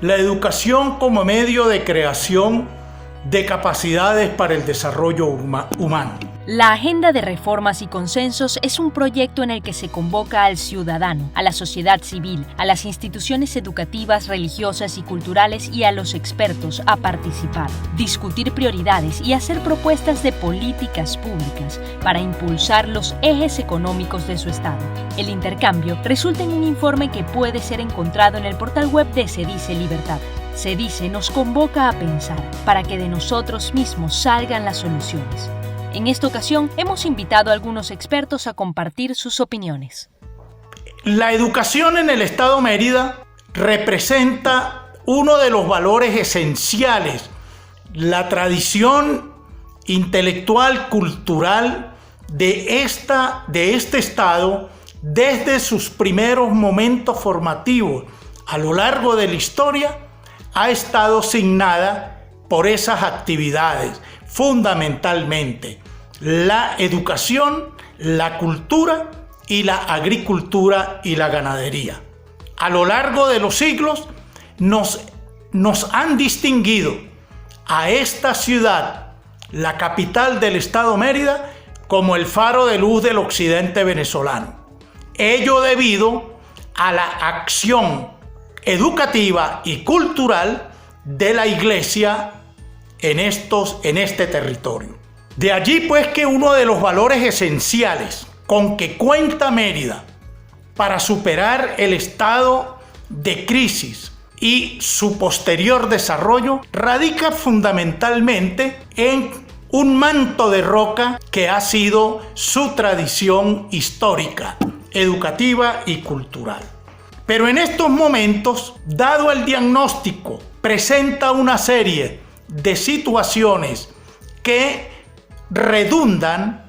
la educación como medio de creación de capacidades para el desarrollo humano. La Agenda de Reformas y Consensos es un proyecto en el que se convoca al ciudadano, a la sociedad civil, a las instituciones educativas, religiosas y culturales y a los expertos a participar, discutir prioridades y hacer propuestas de políticas públicas para impulsar los ejes económicos de su Estado. El intercambio resulta en un informe que puede ser encontrado en el portal web de CEDICE Libertad. CEDICE nos convoca a pensar para que de nosotros mismos salgan las soluciones. En esta ocasión hemos invitado a algunos expertos a compartir sus opiniones. La educación en el Estado Mérida representa uno de los valores esenciales, la tradición intelectual, cultural de este Estado desde sus primeros momentos formativos a lo largo de la historia ha estado signada por esas actividades, fundamentalmente la educación, la cultura y la agricultura y la ganadería. A lo largo de los siglos nos han distinguido a esta ciudad, la capital del Estado Mérida, como el faro de luz del occidente venezolano. Ello debido a la acción educativa y cultural de la Iglesia en este territorio. De allí pues que uno de los valores esenciales con que cuenta Mérida para superar el estado de crisis y su posterior desarrollo radica fundamentalmente en un manto de roca que ha sido su tradición histórica, educativa y cultural. Pero en estos momentos, dado el diagnóstico, presenta una serie de situaciones que redundan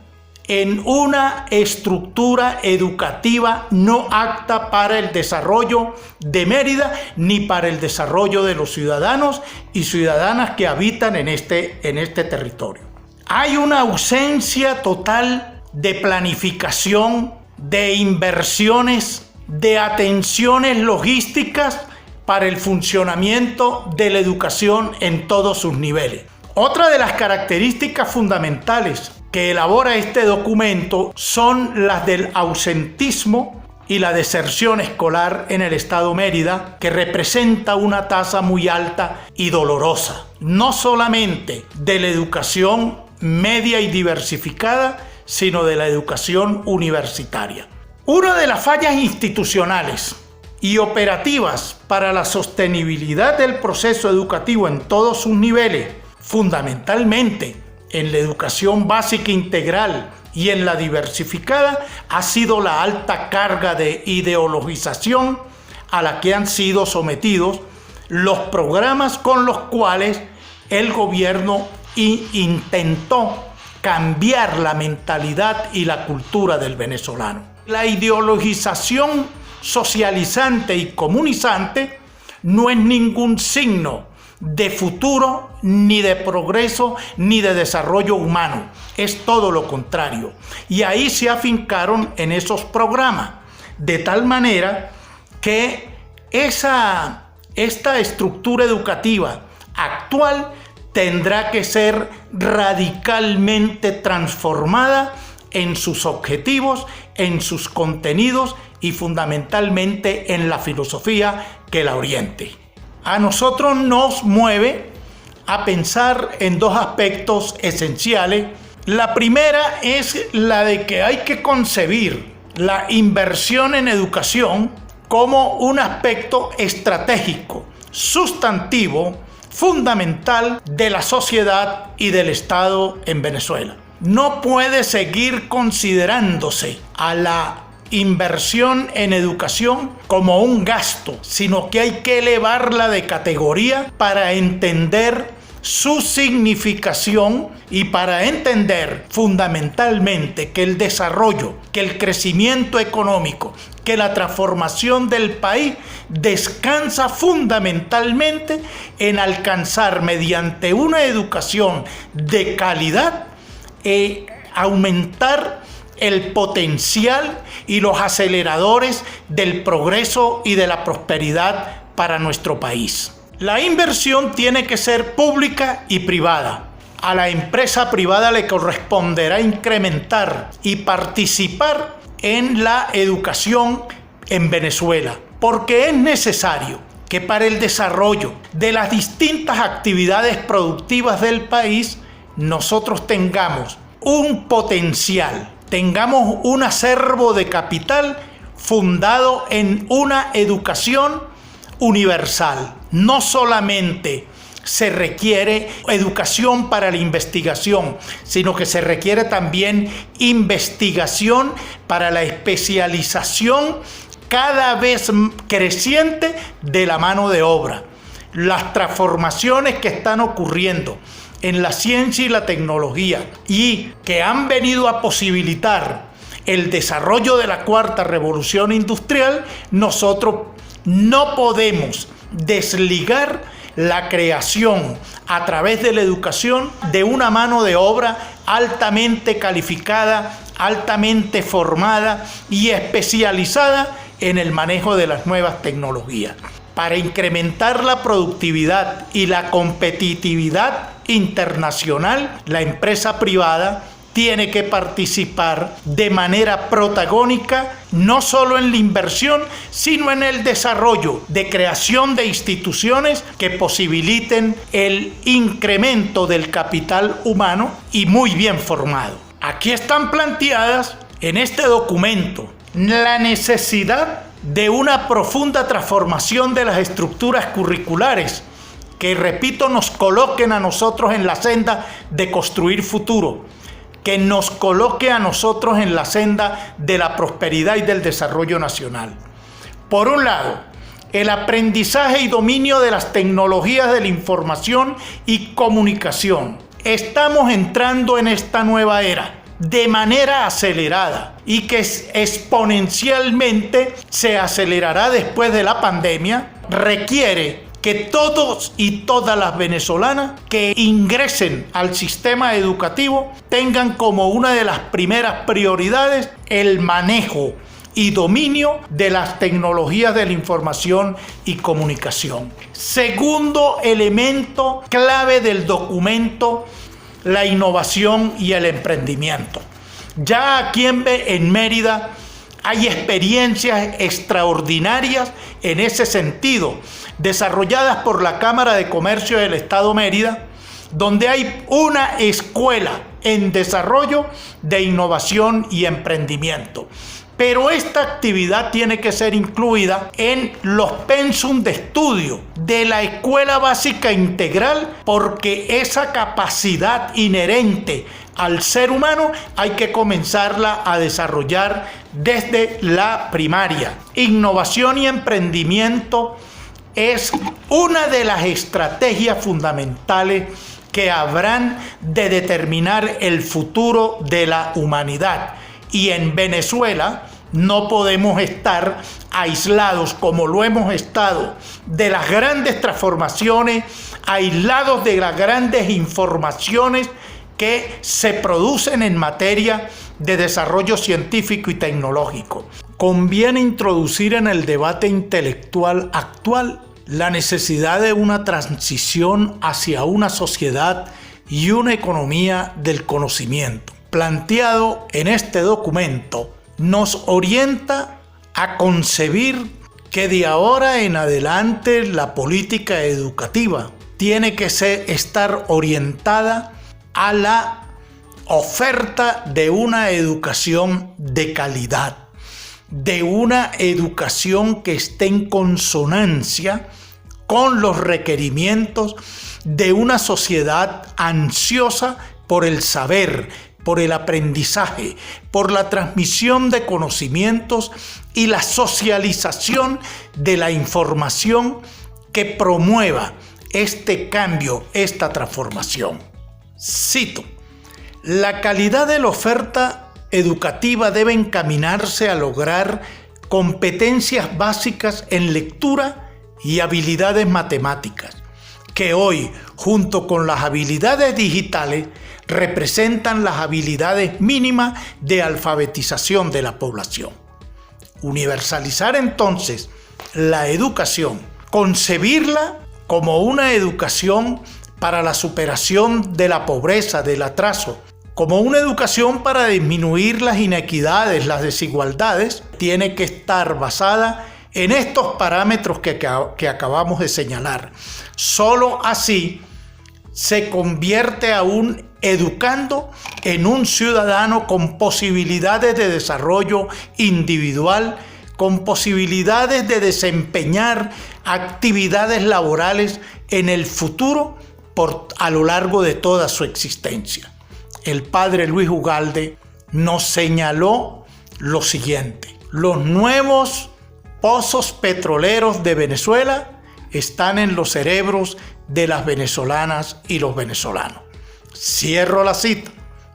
en una estructura educativa no apta para el desarrollo de Mérida ni para el desarrollo de los ciudadanos y ciudadanas que habitan en este territorio. Hay una ausencia total de planificación, de inversiones, de atenciones logísticas para el funcionamiento de la educación en todos sus niveles. Otra de las características fundamentales que elabora este documento son las del ausentismo y la deserción escolar en el Estado Mérida, que representa una tasa muy alta y dolorosa, no solamente de la educación media y diversificada, sino de la educación universitaria. Una de las fallas institucionales y operativas para la sostenibilidad del proceso educativo en todos sus niveles, fundamentalmente en la educación básica integral y en la diversificada, ha sido la alta carga de ideologización a la que han sido sometidos los programas con los cuales el gobierno intentó cambiar la mentalidad y la cultura del venezolano. La ideologización socializante y comunizante no es ningún signo de futuro, ni de progreso, ni de desarrollo humano. Es todo lo contrario. Y ahí se afincaron en esos programas, de tal manera que esta estructura educativa actual tendrá que ser radicalmente transformada en sus objetivos, en sus contenidos y fundamentalmente en la filosofía que la oriente. A nosotros nos mueve a pensar en dos aspectos esenciales. La primera es la de que hay que concebir la inversión en educación como un aspecto estratégico, sustantivo, fundamental de la sociedad y del Estado en Venezuela. No puede seguir considerándose a la inversión en educación como un gasto, sino que hay que elevarla de categoría para entender su significación y para entender fundamentalmente que el desarrollo, que el crecimiento económico, que la transformación del país descansa fundamentalmente en alcanzar mediante una educación de calidad aumentar el potencial y los aceleradores del progreso y de la prosperidad para nuestro país. La inversión tiene que ser pública y privada. A la empresa privada le corresponderá incrementar y participar en la educación en Venezuela, porque es necesario que para el desarrollo de las distintas actividades productivas del país nosotros tengamos un potencial, tengamos un acervo de capital fundado en una educación universal. No solamente se requiere educación para la investigación, sino que se requiere también investigación para la especialización cada vez creciente de la mano de obra. Las transformaciones que están ocurriendo en la ciencia y la tecnología y que han venido a posibilitar el desarrollo de la cuarta revolución industrial, nosotros no podemos desligar la creación a través de la educación de una mano de obra altamente calificada, altamente formada y especializada en el manejo de las nuevas tecnologías. Para incrementar la productividad y la competitividad internacional, la empresa privada tiene que participar de manera protagónica no solo en la inversión, sino en el desarrollo de creación de instituciones que posibiliten el incremento del capital humano y muy bien formado. Aquí están planteadas en este documento la necesidad de una profunda transformación de las estructuras curriculares que, repito, nos coloquen a nosotros en la senda de construir futuro, que nos coloque a nosotros en la senda de la prosperidad y del desarrollo nacional. Por un lado, el aprendizaje y dominio de las tecnologías de la información y comunicación. Estamos entrando en esta nueva era de manera acelerada y que exponencialmente se acelerará después de la pandemia. Requiere que todos y todas las venezolanas que ingresen al sistema educativo tengan como una de las primeras prioridades el manejo y dominio de las tecnologías de la información y comunicación. Segundo elemento clave del documento, la innovación y el emprendimiento. Ya aquí en Mérida hay experiencias extraordinarias en ese sentido, desarrolladas por la Cámara de Comercio del Estado Mérida, donde hay una escuela en desarrollo de innovación y emprendimiento. Pero esta actividad tiene que ser incluida en los pensum de estudio de la escuela básica integral, porque esa capacidad inherente al ser humano hay que comenzarla a desarrollar desde la primaria. Innovación y emprendimiento es una de las estrategias fundamentales que habrán de determinar el futuro de la humanidad. Y en Venezuela no podemos estar aislados como lo hemos estado de las grandes transformaciones, aislados de las grandes informaciones que se producen en materia de desarrollo científico y tecnológico. Conviene introducir en el debate intelectual actual la necesidad de una transición hacia una sociedad y una economía del conocimiento. Planteado en este documento, nos orienta a concebir que de ahora en adelante la política educativa tiene que estar orientada a la oferta de una educación de calidad, de una educación que esté en consonancia con los requerimientos de una sociedad ansiosa por el saber, por el aprendizaje, por la transmisión de conocimientos y la socialización de la información que promueva este cambio, esta transformación. Cito: la calidad de la oferta educativa debe encaminarse a lograr competencias básicas en lectura y habilidades matemáticas, que hoy, junto con las habilidades digitales, representan las habilidades mínimas de alfabetización de la población. Universalizar entonces la educación, concebirla como una educación para la superación de la pobreza, del atraso, como una educación para disminuir las inequidades, las desigualdades, tiene que estar basada en estos parámetros que acabamos de señalar. Solo así se convierte a un educando en un ciudadano con posibilidades de desarrollo individual, con posibilidades de desempeñar actividades laborales en el futuro a lo largo de toda su existencia. El padre Luis Ugalde nos señaló lo siguiente: los nuevos pozos petroleros de Venezuela están en los cerebros de las venezolanas y los venezolanos. Cierro la cita.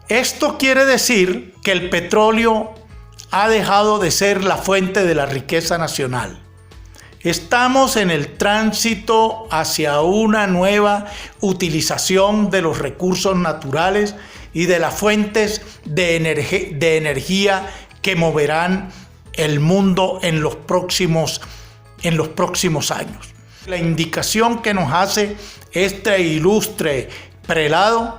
Esto quiere decir que el petróleo ha dejado de ser la fuente de la riqueza nacional. Estamos en el tránsito hacia una nueva utilización de los recursos naturales y de las fuentes de energía que moverán el mundo en los próximos años. La indicación que nos hace este ilustre prelado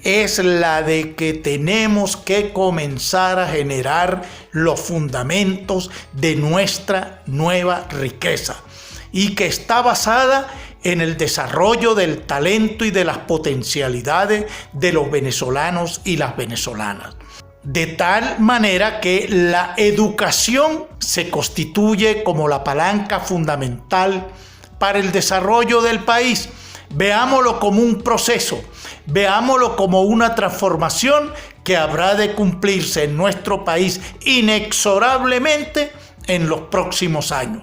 es la de que tenemos que comenzar a generar los fundamentos de nuestra nueva riqueza y que está basada en el desarrollo del talento y de las potencialidades de los venezolanos y las venezolanas. De tal manera que la educación se constituye como la palanca fundamental para el desarrollo del país. Veámoslo como un proceso, veámoslo como una transformación que habrá de cumplirse en nuestro país inexorablemente en los próximos años.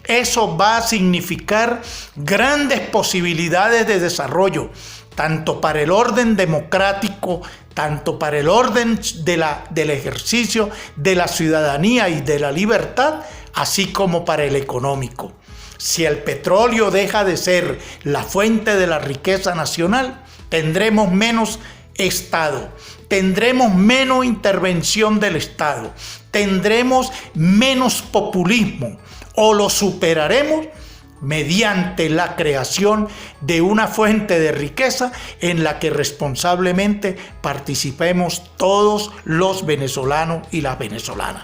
Eso va a significar grandes posibilidades de desarrollo, tanto para el orden democrático, tanto para el orden del ejercicio de la ciudadanía y de la libertad, así como para el económico. Si el petróleo deja de ser la fuente de la riqueza nacional, tendremos menos Estado, tendremos menos intervención del Estado, tendremos menos populismo, o lo superaremos mediante la creación de una fuente de riqueza en la que responsablemente participemos todos los venezolanos y las venezolanas.